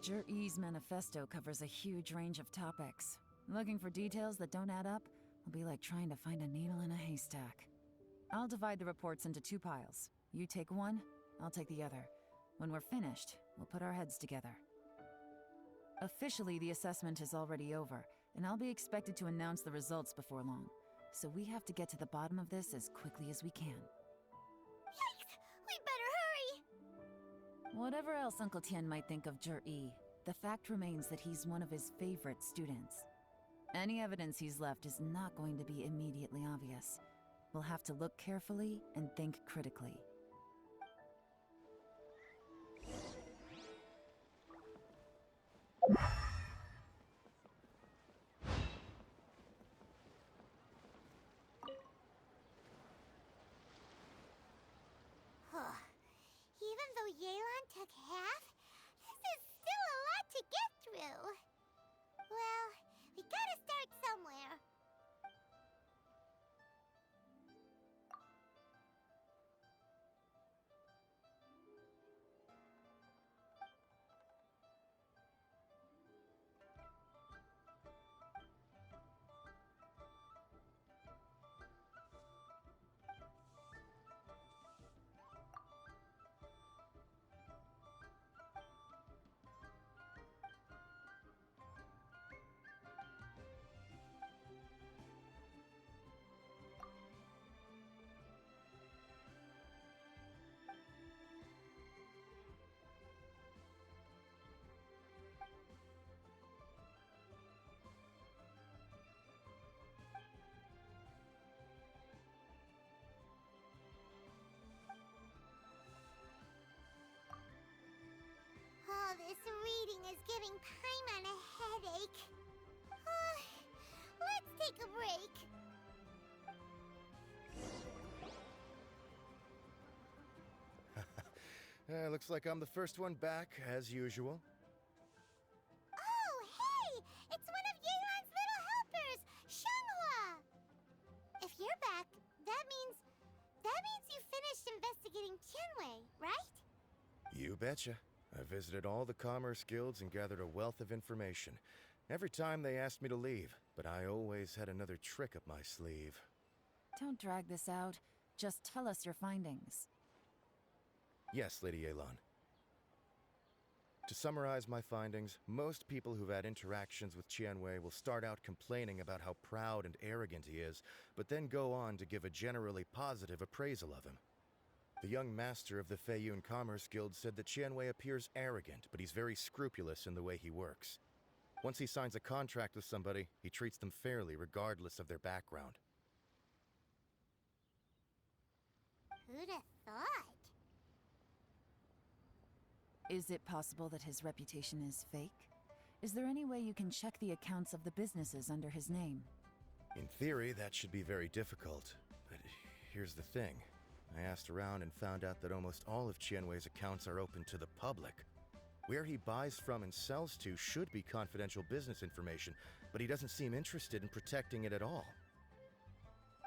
Jur-E's manifesto covers a huge range of topics. Looking for details that don't add up will be like trying to find a needle in a haystack. I'll divide the reports into 2 piles. You take one, I'll take the other. When we're finished, we'll put our heads together. Officially, the assessment is already over, and I'll be expected to announce the results before long. So we have to get to the bottom of this as quickly as we can. Yikes! We better hurry! Whatever else Uncle Tien might think of Jur-E, the fact remains that he's one of his favorite students. Any evidence he's left is not going to be immediately obvious. We'll have to look carefully and think critically. Even though Yelan took half, this is still a lot to get through. Well, we gotta start somewhere. All this reading is giving Paimon a headache. Let's take a break. Looks like I'm the first one back, as usual. Oh, hey! It's one of Yelan's little helpers, Shanghua! If you're back, that means you finished investigating Tianwei, right? You betcha. I visited all the commerce guilds and gathered a wealth of information. Every time they asked me to leave, but I always had another trick up my sleeve. Don't drag this out. Just tell us your findings. Yes, Lady Yelan. To summarize my findings, most people who've had interactions with Tianwei will start out complaining about how proud and arrogant he is, but then go on to give a generally positive appraisal of him. The young master of the Feiyun Commerce Guild said that Tianwei appears arrogant, but he's very scrupulous in the way he works. Once he signs a contract with somebody, he treats them fairly regardless of their background. Who'd have thought? Is it possible that his reputation is fake? Is there any way you can check the accounts of the businesses under his name? In theory, that should be very difficult. But here's the thing. I asked around and found out that almost all of Tianwei's accounts are open to the public. Where he buys from and sells to should be confidential business information, but he doesn't seem interested in protecting it at all.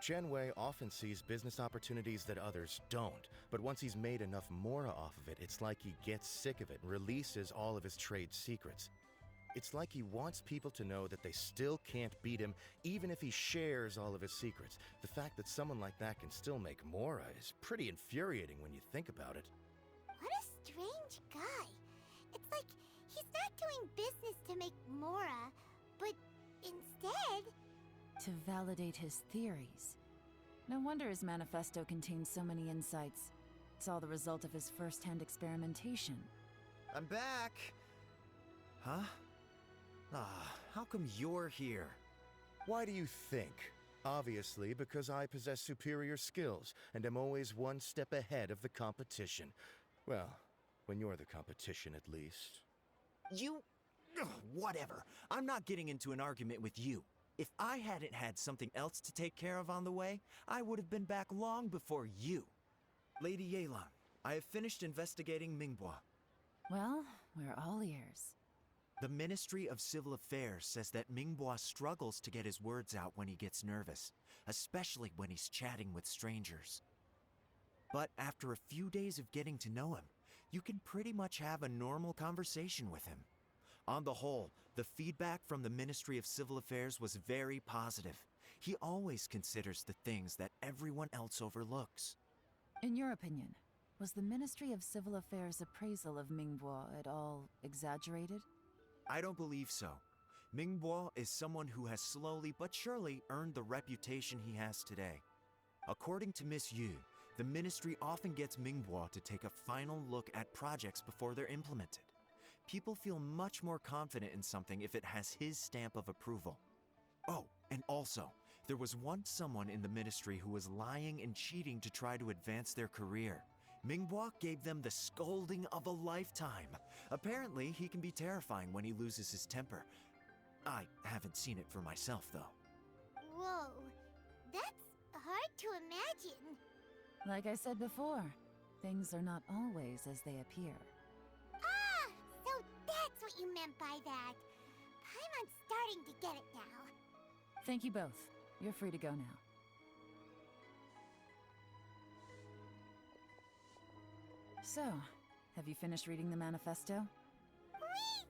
Tianwei often sees business opportunities that others don't, but once he's made enough mora off of it, it's like he gets sick of it and releases all of his trade secrets. It's like he wants people to know that they still can't beat him, even if he shares all of his secrets. The fact that someone like that can still make mora is pretty infuriating when you think about it. What a strange guy. It's like he's not doing business to make mora, but instead... to validate his theories. No wonder his manifesto contains so many insights. It's all the result of his first-hand experimentation. I'm back! Huh? How come you're here? Why do you think? Obviously, because I possess superior skills and am always one step ahead of the competition. Well, when you're the competition, at least. You... whatever. I'm not getting into an argument with you. If I hadn't had something else to take care of on the way, I would have been back long before you. Lady Yelan, I have finished investigating Mingbua. Well, we're all ears. The Ministry of Civil Affairs says that Mingbua struggles to get his words out when he gets nervous, especially when he's chatting with strangers. But after a few days of getting to know him, you can pretty much have a normal conversation with him. On the whole, the feedback from the Ministry of Civil Affairs was very positive. He always considers the things that everyone else overlooks. In your opinion, was the Ministry of Civil Affairs' appraisal of Mingbo at all exaggerated? I don't believe so. Mingbo is someone who has slowly but surely earned the reputation he has today. According to Miss Yu, the ministry often gets Mingbo to take a final look at projects before they're implemented. People feel much more confident in something if it has his stamp of approval. Oh, and also, there was once someone in the ministry who was lying and cheating to try to advance their career. Mingbo gave them the scolding of a lifetime. Apparently, he can be terrifying when he loses his temper. I haven't seen it for myself, though. Whoa, that's hard to imagine. Like I said before, things are not always as they appear. Ah, so that's what you meant by that. I'm starting to get it now. Thank you both. You're free to go now. So, have you finished reading the manifesto? We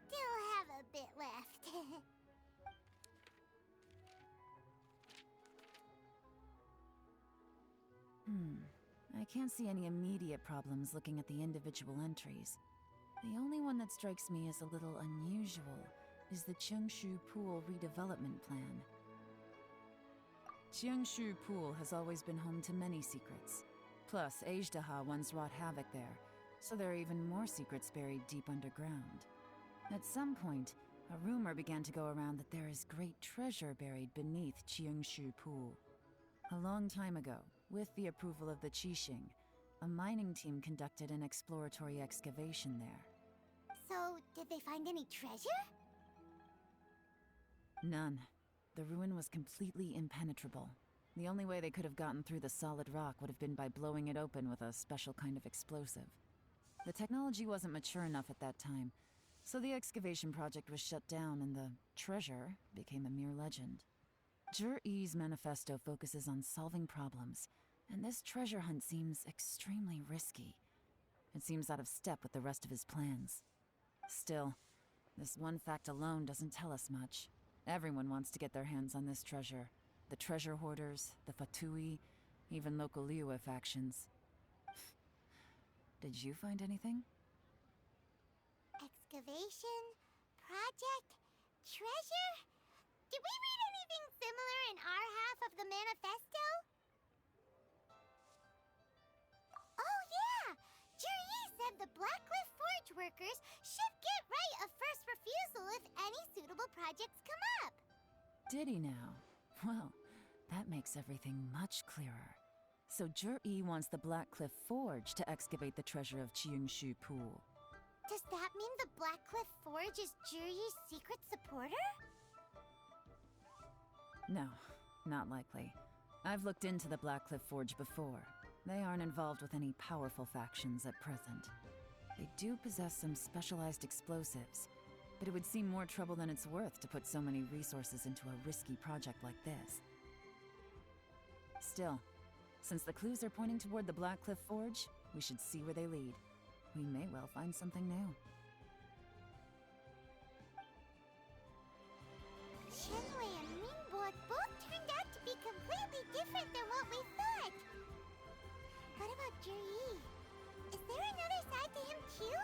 still have a bit left. I can't see any immediate problems looking at the individual entries. The only one that strikes me as a little unusual is the Chengshu Pool redevelopment plan. Chengshu Pool has always been home to many secrets. Plus, Ajdaha once wrought havoc there, so there are even more secrets buried deep underground. At some point, a rumor began to go around that there is great treasure buried beneath Chengshu Pool. A long time ago, with the approval of the Qixing, a mining team conducted an exploratory excavation there. So, did they find any treasure? None. The ruin was completely impenetrable. The only way they could have gotten through the solid rock would have been by blowing it open with a special kind of explosive. The technology wasn't mature enough at that time, so the excavation project was shut down and the treasure became a mere legend. Zhi-Yi's manifesto focuses on solving problems, and this treasure hunt seems extremely risky. It seems out of step with the rest of his plans. Still, this one fact alone doesn't tell us much. Everyone wants to get their hands on this treasure. The treasure hoarders, the Fatui, even local Liyue factions. Did you find anything? Excavation? Project? Treasure? Did we read anything similar in our half of the manifesto? Oh yeah! Zhi-Yi said the Blackcliff Forge workers should get right of first refusal if any suitable projects come up. Did he now? Well, that makes everything much clearer. So Zhi-Yi wants the Blackcliff Forge to excavate the treasure of Chengshu Pool. Does that mean the Blackcliff Forge is Zhi-Yi's secret supporter? No, not likely. I've looked into the Blackcliff Forge before. They aren't involved with any powerful factions at present. They do possess some specialized explosives, but it would seem more trouble than it's worth to put so many resources into a risky project like this. Still, since the clues are pointing toward the Blackcliff Forge, we should see where they lead. We may well find something new. Shenwei and Ningbo both turned out to be completely different than what we thought. What about Zhi-Yi? Is there another side to him too?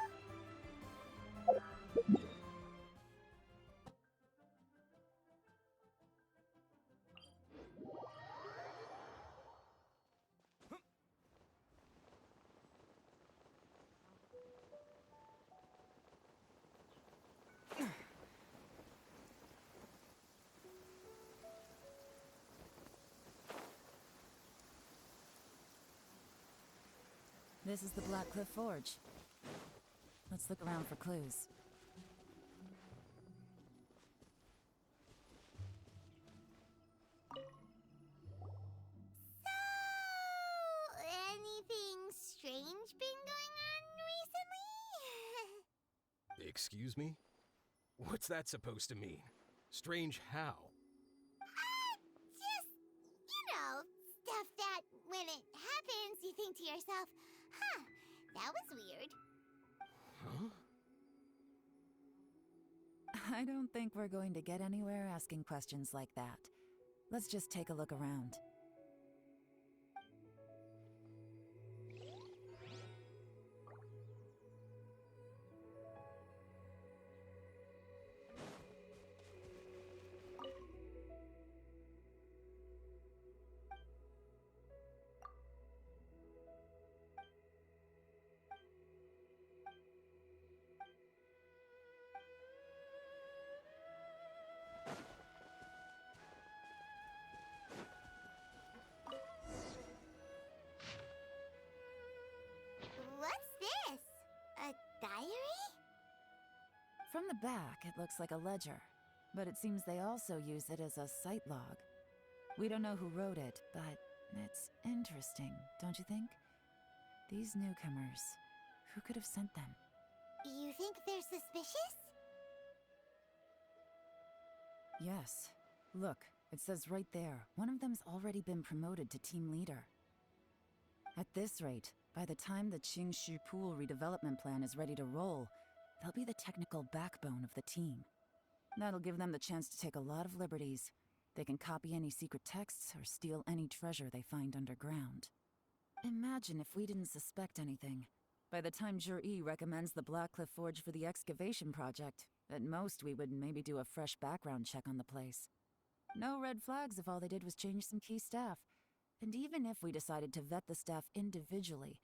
This is the Blackcliff Forge. Let's look around for clues. So, anything strange been going on recently? Excuse me? What's that supposed to mean? Strange how? Just, stuff that when it happens, you think to yourself, huh, that was weird. Huh? I don't think we're going to get anywhere asking questions like that. Let's just take a look around. What's this? A diary? From the back, it looks like a ledger, but it seems they also use it as a site log. We don't know who wrote it, but it's interesting, don't you think? These newcomers, who could have sent them? You think they're suspicious? Yes. Look, it says right there, one of them's already been promoted to team leader. At this rate, by the time the Qingshu Pool redevelopment plan is ready to roll, they'll be the technical backbone of the team. That'll give them the chance to take a lot of liberties. They can copy any secret texts or steal any treasure they find underground. Imagine if we didn't suspect anything. By the time Jur-E recommends the Blackcliff Forge for the excavation project, at most we would maybe do a fresh background check on the place. No red flags if all they did was change some key staff. And even if we decided to vet the staff individually,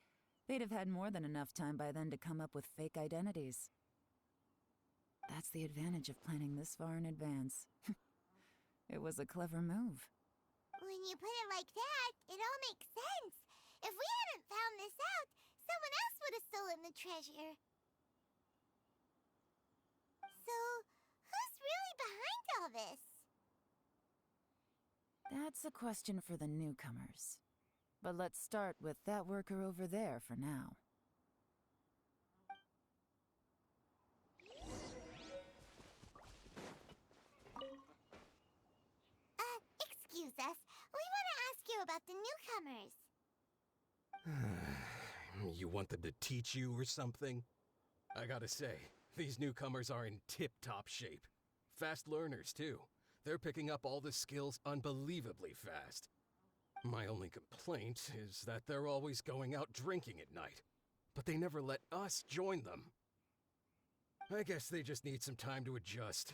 they'd have had more than enough time by then to come up with fake identities. That's the advantage of planning this far in advance. It was a clever move. When you put it like that, it all makes sense. If we hadn't found this out, someone else would have stolen the treasure. So, who's really behind all this? That's a question for the newcomers. But let's start with that worker over there for now. Excuse us. We want to ask you about the newcomers. You want them to teach you or something? I gotta say, these newcomers are in tip-top shape. Fast learners, too. They're picking up all the skills unbelievably fast. My only complaint is that they're always going out drinking at night, but they never let us join them. I guess they just need some time to adjust.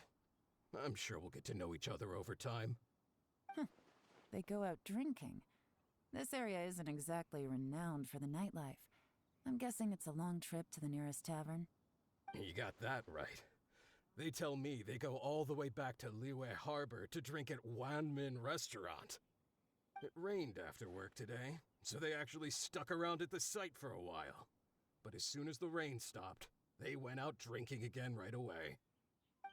I'm sure we'll get to know each other over time. They go out drinking. This area isn't exactly renowned for the nightlife. I'm guessing it's a long trip to the nearest tavern. You got that right. They tell me they go all the way back to Liyue Harbor to drink at Wanmin Restaurant. It rained after work today, so they actually stuck around at the site for a while. But as soon as the rain stopped, they went out drinking again right away.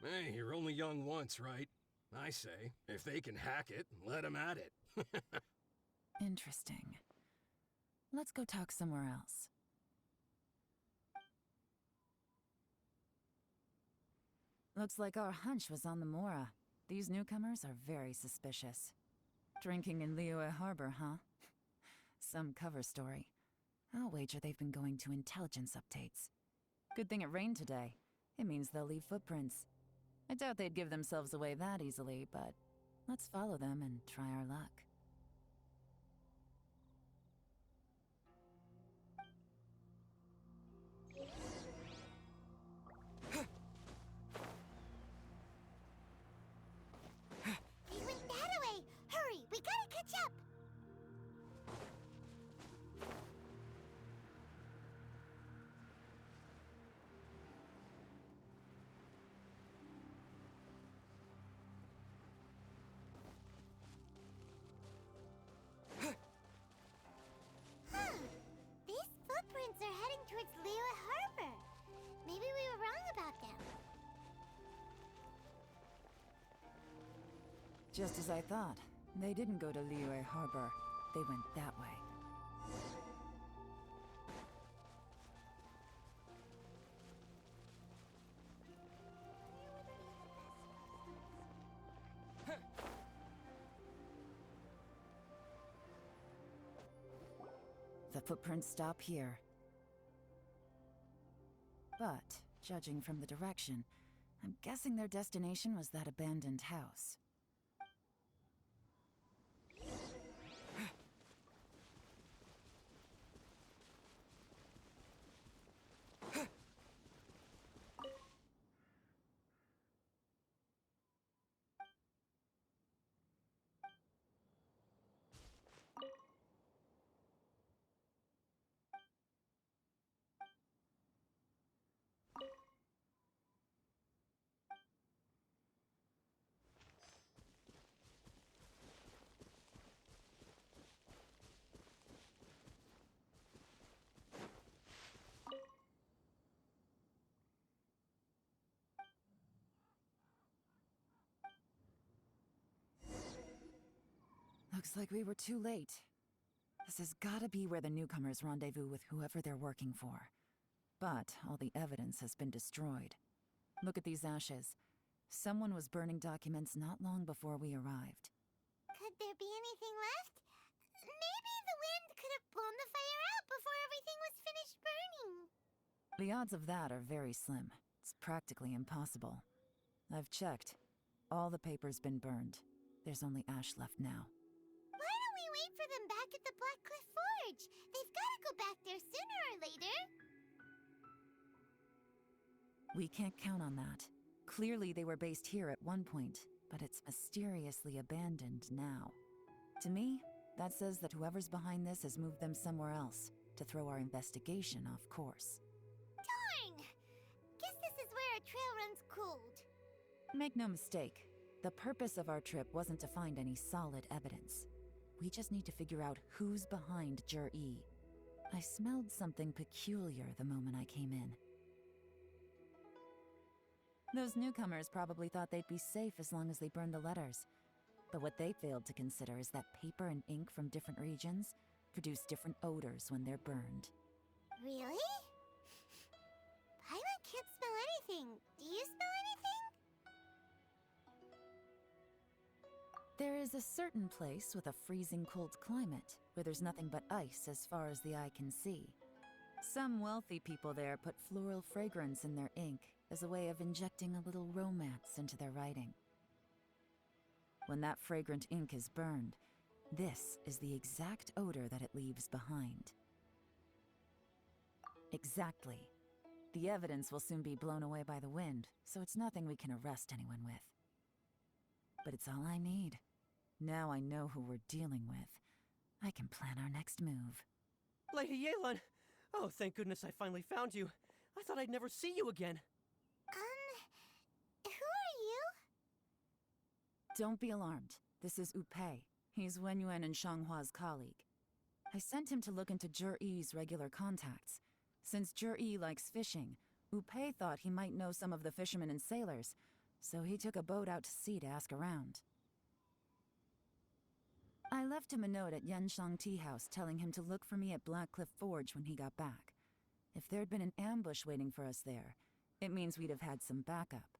Hey, you're only young once, right? I say, if they can hack it, let them at it. Interesting. Let's go talk somewhere else. Looks like our hunch was on the Mora. These newcomers are very suspicious. Drinking in Liyue Harbor, huh? Some cover story. I'll wager they've been going to intelligence updates. Good thing it rained today. It means they'll leave footprints. I doubt they'd give themselves away that easily, but let's follow them and try our luck. They went that way! Hurry, we gotta catch up! These footprints are heading towards Liyue Harbor. Maybe we were wrong about them. Just as I thought. They didn't go to Liyue Harbor. They went that way. The footprints stop here. But, judging from the direction, I'm guessing their destination was that abandoned house. Looks like we were too late. This has gotta be where the newcomers rendezvous with whoever they're working for. But all the evidence has been destroyed. Look at these ashes. Someone was burning documents not long before we arrived. Could there be anything left? Maybe the wind could have blown the fire out before everything was finished burning. The odds of that are very slim. It's practically impossible. I've checked. All the paper's been burned. There's only ash left now. Why don't we wait for them back at the Black Cliff Forge? They've got to go back there sooner or later. We can't count on that. Clearly they were based here at one point, but it's mysteriously abandoned now. To me, that says that whoever's behind this has moved them somewhere else to throw our investigation off course. Darn! Guess this is where our trail runs cold. Make no mistake, the purpose of our trip wasn't to find any solid evidence. We just need to figure out who's behind Jur-E. I smelled something peculiar the moment I came in. Those newcomers probably thought they'd be safe as long as they burned the letters. But what they failed to consider is that paper and ink from different regions produce different odors when they're burned. Really? Paimon can't smell anything. Do you smell anything? There is a certain place with a freezing cold climate where there's nothing but ice as far as the eye can see. Some wealthy people there put floral fragrance in their ink as a way of injecting a little romance into their writing. When that fragrant ink is burned, this is the exact odor that it leaves behind. Exactly. The evidence will soon be blown away by the wind, so it's nothing we can arrest anyone with. But it's all I need. Now I know who we're dealing with. I can plan our next move. Lady Yelan! Oh, thank goodness I finally found you. I thought I'd never see you again. Who are you? Don't be alarmed. This is Upei. He's Wenyuan and Shanghua's colleague. I sent him to look into Jur-E's regular contacts. Since Jur-E likes fishing, Upei thought he might know some of the fishermen and sailors, so he took a boat out to sea to ask around. I left him a note at Yanshang Tea House telling him to look for me at Black Cliff Forge when he got back. If there'd been an ambush waiting for us there, it means we'd have had some backup.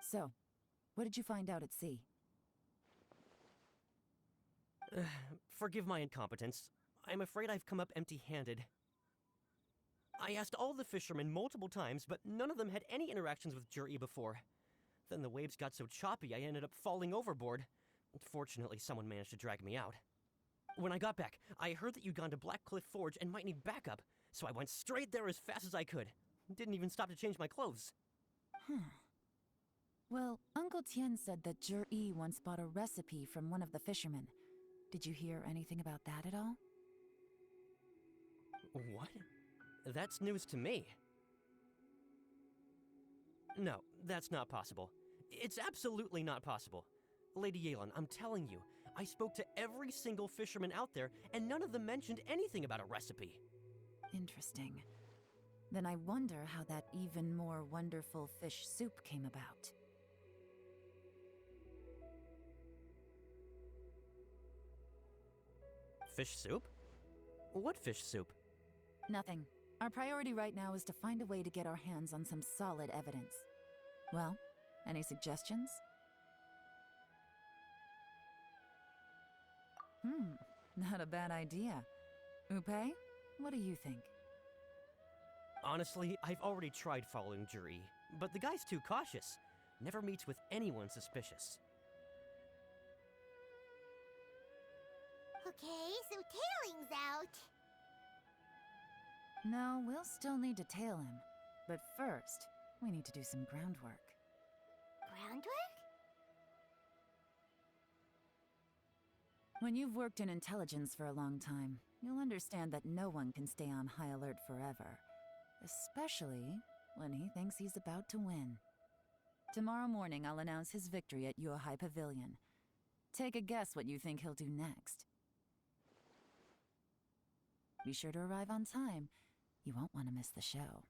So, what did you find out at sea? Forgive my incompetence. I'm afraid I've come up empty-handed. I asked all the fishermen multiple times, but none of them had any interactions with Jur-E before. Then the waves got so choppy I ended up falling overboard. Fortunately, someone managed to drag me out. When I got back, I heard that you'd gone to Black Cliff Forge and might need backup, so I went straight there as fast as I could. Didn't even stop to change my clothes. Well, Uncle Tian said that Jur-E once bought a recipe from one of the fishermen. Did you hear anything about that at all? What? That's news to me. No, that's not possible. It's absolutely not possible. Lady Yelan, I'm telling you, I spoke to every single fisherman out there, and none of them mentioned anything about a recipe. Interesting. Then I wonder how that even more wonderful fish soup came about. Fish soup? What fish soup? Nothing. Our priority right now is to find a way to get our hands on some solid evidence. Well, any suggestions? Not a bad idea. Upei, what do you think? Honestly, I've already tried following Juri, but the guy's too cautious. Never meets with anyone suspicious. Okay, so tailing's out. No, we'll still need to tail him. But first, we need to do some groundwork. Groundwork? When you've worked in intelligence for a long time, you'll understand that no one can stay on high alert forever. Especially when he thinks he's about to win. Tomorrow morning, I'll announce his victory at Yohai Pavilion. Take a guess what you think he'll do next. Be sure to arrive on time. You won't want to miss the show.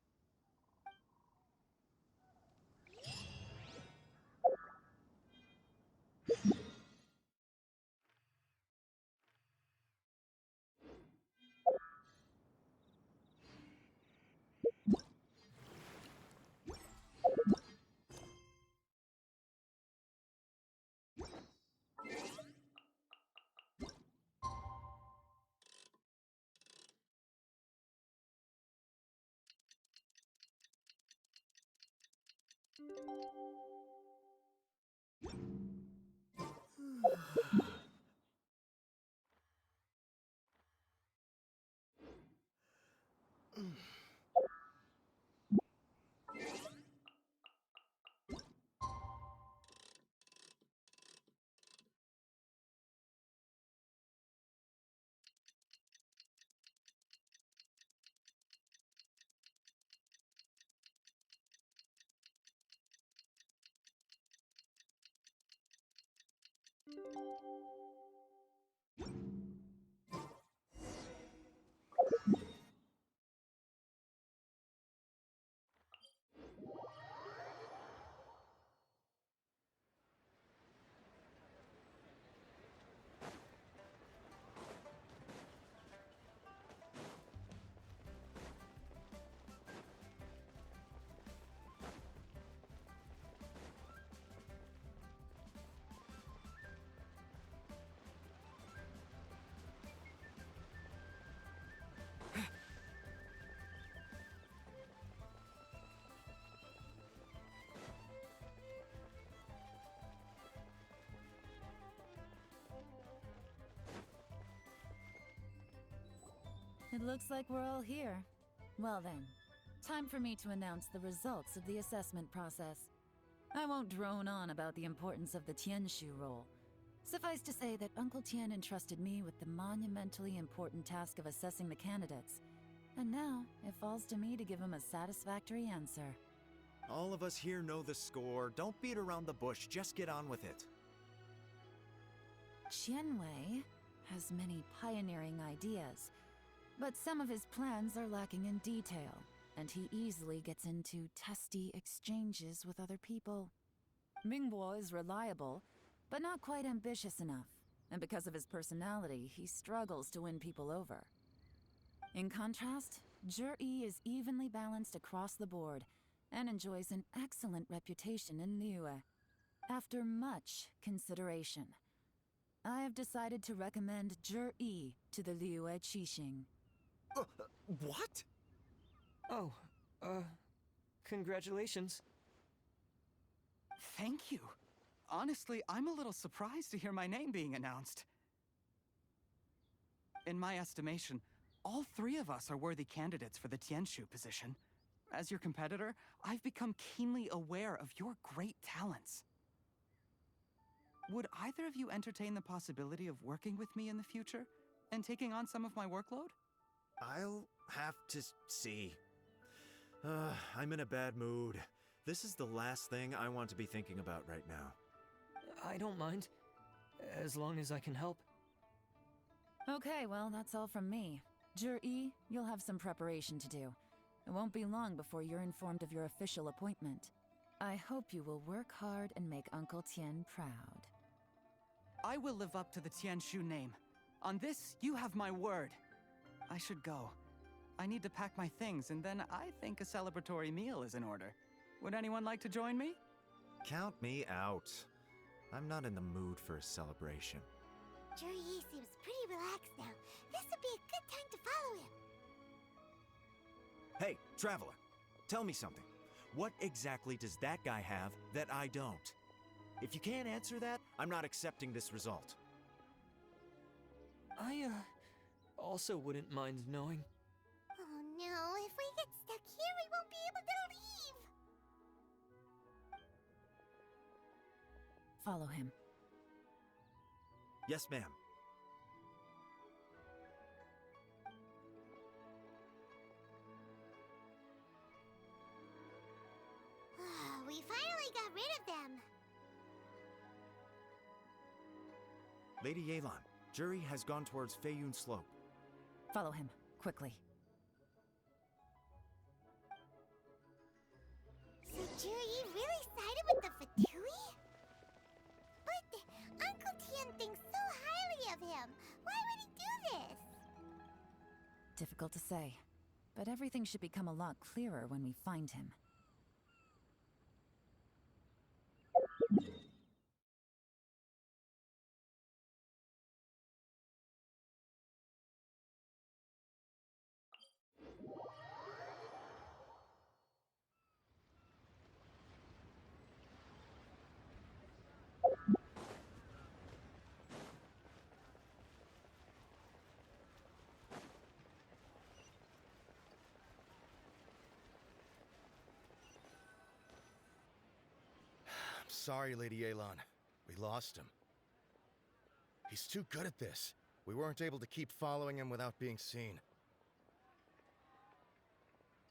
It looks like we're all here. Well then, time for me to announce the results of the assessment process. I won't drone on about the importance of the Tianshu role. Suffice to say that Uncle Tien entrusted me with the monumentally important task of assessing the candidates. And now, it falls to me to give him a satisfactory answer. All of us here know the score. Don't beat around the bush, just get on with it. Qianwei has many pioneering ideas, but some of his plans are lacking in detail, and he easily gets into testy exchanges with other people. Mingbo is reliable, but not quite ambitious enough, and because of his personality, he struggles to win people over. In contrast, Zhi is evenly balanced across the board, and enjoys an excellent reputation in Liyue. After much consideration, I have decided to recommend Zhi to the Liyue Qixing. What? Oh, congratulations. Thank you. Honestly, I'm a little surprised to hear my name being announced. In my estimation, all three of us are worthy candidates for the Tianshu position. As your competitor, I've become keenly aware of your great talents. Would either of you entertain the possibility of working with me in the future and taking on some of my workload? I'll have to see. I'm in a bad mood. This is the last thing I want to be thinking about right now. I don't mind, as long as I can help. Okay, well, that's all from me. Zhi, you'll have some preparation to do. It won't be long before you're informed of your official appointment. I hope you will work hard and make Uncle Tien proud. I will live up to the Tianshu name. On this, you have my word. I should go. I need to pack my things, and then I think a celebratory meal is in order. Would anyone like to join me? Count me out. I'm not in the mood for a celebration. Zhi seems pretty relaxed now. This would be a good time to follow him. Hey, traveler, tell me something. What exactly does that guy have that I don't? If you can't answer that, I'm not accepting this result. I, also wouldn't mind knowing. Oh no, if we get stuck here, we won't be able to leave! Follow him. Yes, ma'am. We finally got rid of them. Lady Yelan, Jury has gone towards Feiyun Slope. Follow him, quickly. So Juyi really sided with the Fatui? But Uncle Tian thinks so highly of him. Why would he do this? Difficult to say, but everything should become a lot clearer when we find him. I'm sorry, Lady Yelan. We lost him. He's too good at this. We weren't able to keep following him without being seen.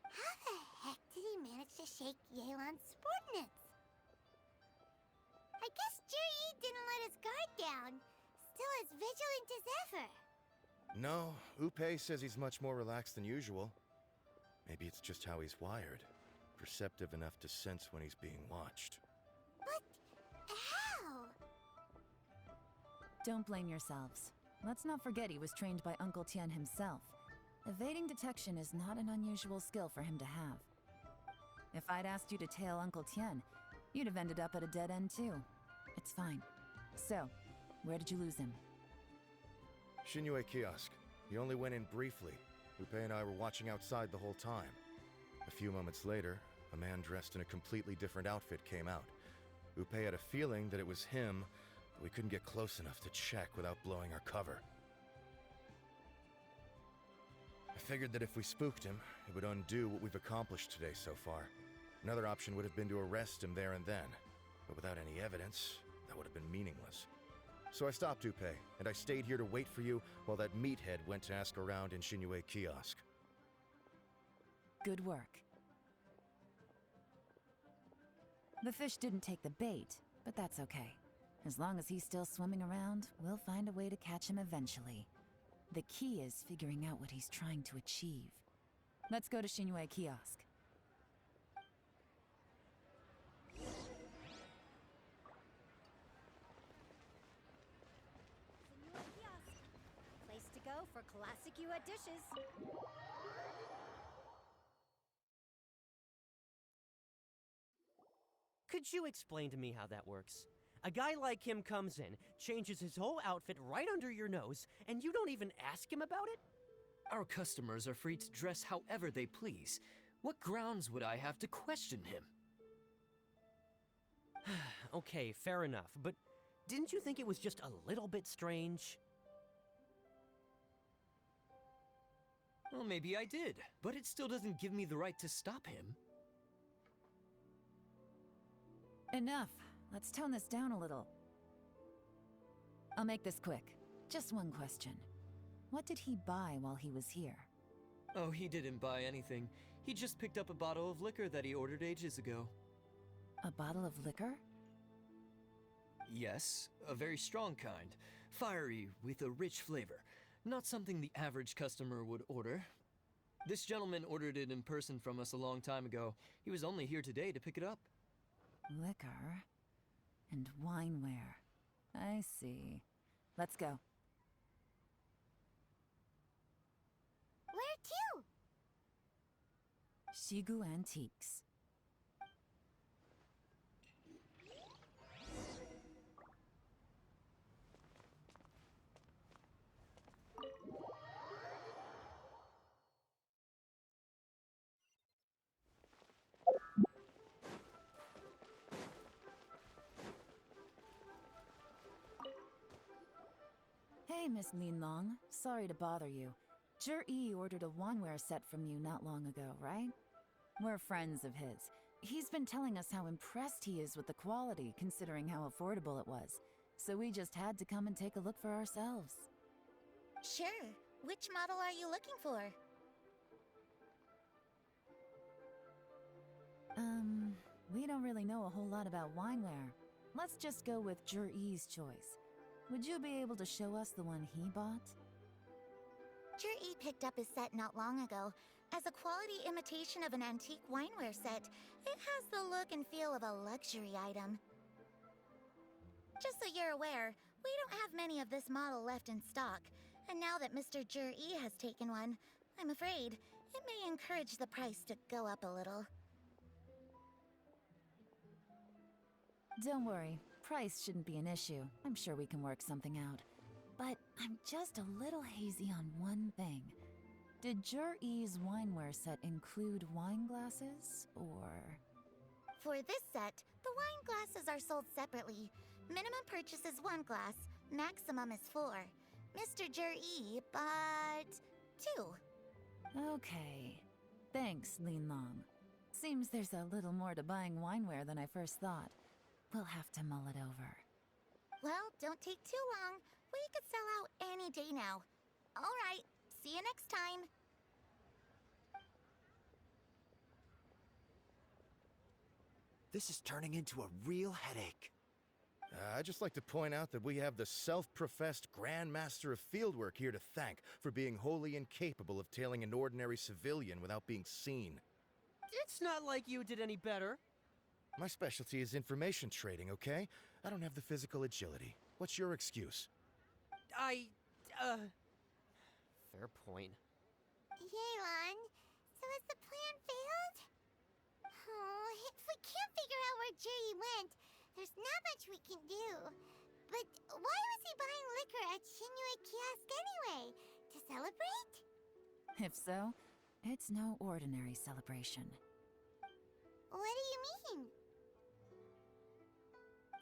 How the heck did he manage to shake Yelan's subordinates? I guess Juyi didn't let his guard down. Still as vigilant as ever. No, Upe says he's much more relaxed than usual. Maybe it's just how he's wired. Perceptive enough to sense when he's being watched. But how? Don't blame yourselves. Let's not forget he was trained by Uncle Tian himself. Evading detection is not an unusual skill for him to have. If I'd asked you to tail Uncle Tian, you'd have ended up at a dead end too. It's fine. So, where did you lose him? Shinue Kiosk. He only went in briefly. Upe and I were watching outside the whole time. A few moments later, a man dressed in a completely different outfit came out. Upe had a feeling that it was him, but we couldn't get close enough to check without blowing our cover. I figured that if we spooked him, it would undo what we've accomplished today so far. Another option would have been to arrest him there and then, but without any evidence, that would have been meaningless. So I stopped Upe, and I stayed here to wait for you while that meathead went to ask around in Shinue Kiosk. Good work. The fish didn't take the bait, but that's okay. As long as he's still swimming around, we'll find a way to catch him eventually. The key is figuring out what he's trying to achieve. Let's go to Shinue Kiosk. Place to go for classic Yua dishes. Could you explain to me how that works? A guy like him comes in, changes his whole outfit right under your nose, and you don't even ask him about it? Our customers are free to dress however they please. What grounds would I have to question him? Okay, fair enough, but didn't you think it was just a little bit strange? Well, maybe I did, but it still doesn't give me the right to stop him. Enough. Let's tone this down a little. I'll make this quick. Just one question. What did he buy while he was here? Oh, he didn't buy anything. He just picked up a bottle of liquor that he ordered ages ago. A bottle of liquor? Yes, a very strong kind. Fiery, with a rich flavor. Not something the average customer would order. This gentleman ordered it in person from us a long time ago. He was only here today to pick it up. Liquor and wineware. I see. Let's go. Where to? Shigu Antiques. Hi, Miss Linlong. Sorry to bother you. Zhi ordered a wineware set from you not long ago, right? We're friends of his. He's been telling us how impressed he is with the quality, considering how affordable it was. So we just had to come and take a look for ourselves. Sure. Which model are you looking for? We don't really know a whole lot about wineware. Let's just go with Zhi's choice. Would you be able to show us the one he bought? Zhi picked up his set not long ago. As a quality imitation of an antique wineware set, it has the look and feel of a luxury item. Just so you're aware, we don't have many of this model left in stock, and now that Mr. Zhi has taken one, I'm afraid it may encourage the price to go up a little. Don't worry, price shouldn't be an issue. I'm sure we can work something out. But I'm just a little hazy on one thing. Did Zhi's wineware set include wine glasses, or...? For this set, the wine glasses are sold separately. Minimum purchase is 1 glass, maximum is 4. Mr. Zhi bought 2. Okay. Thanks, Linlong. Seems there's a little more to buying wineware than I first thought. We'll have to mull it over. Well, don't take too long. We could sell out any day now. All right, see you next time. This is turning into a real headache. I'd just like to point out that we have the self-professed Grand Master of Fieldwork here to thank for being wholly incapable of tailing an ordinary civilian without being seen. It's not like you did any better. My specialty is information trading, okay? I don't have the physical agility. What's your excuse? Fair point. Yelan, so has the plan failed? Oh, if we can't figure out where Jerry went, there's not much we can do. But why was he buying liquor at Shinue Kiosk anyway? To celebrate? If so, it's no ordinary celebration. What do you mean?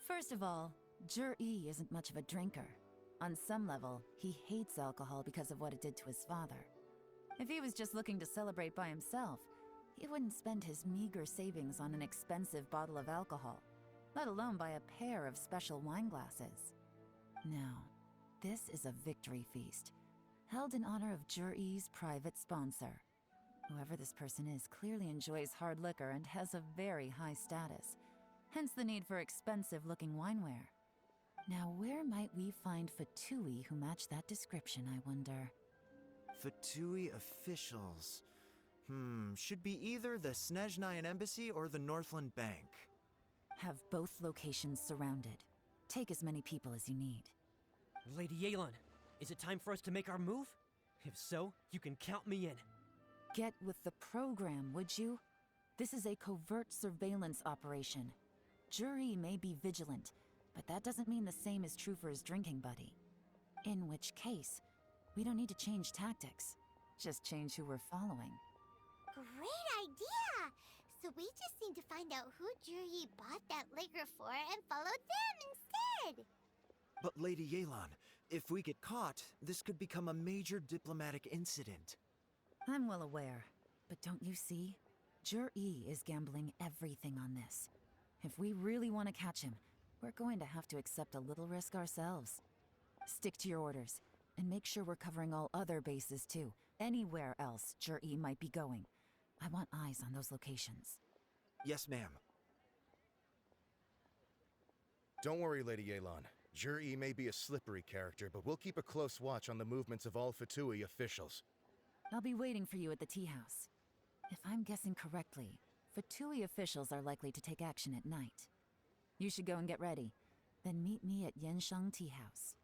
First of all, Zhi isn't much of a drinker. On some level, he hates alcohol because of what it did to his father. If he was just looking to celebrate by himself, he wouldn't spend his meager savings on an expensive bottle of alcohol, let alone buy a pair of special wine glasses. No, this is a victory feast, held in honor of Zhi's private sponsor. Whoever this person is clearly enjoys hard liquor and has a very high status, hence the need for expensive-looking wineware. Now, where might we find Fatui who match that description, I wonder? Fatui officials. Should be either the Snezhnayan Embassy or the Northland Bank. Have both locations surrounded. Take as many people as you need. Lady Yelan, is it time for us to make our move? If so, you can count me in. Get with the program, would you? This is a covert surveillance operation. Zhi may be vigilant, but that doesn't mean the same is true for his drinking buddy. In which case, we don't need to change tactics. Just change who we're following. Great idea! So we just need to find out who Zhi bought that liquor for and follow them instead! But Lady Yelan, if we get caught, this could become a major diplomatic incident. I'm well aware, but don't you see? Zhi is gambling everything on this. If we really want to catch him, we're going to have to accept a little risk ourselves. Stick to your orders, and make sure we're covering all other bases too. Anywhere else Zhi might be going. I want eyes on those locations. Yes, ma'am. Don't worry, Lady Yelan. Zhi may be a slippery character, but we'll keep a close watch on the movements of all Fatui officials. I'll be waiting for you at the tea house. If I'm guessing correctly, Fatui officials are likely to take action at night. You should go and get ready, then meet me at Yenshang Tea House.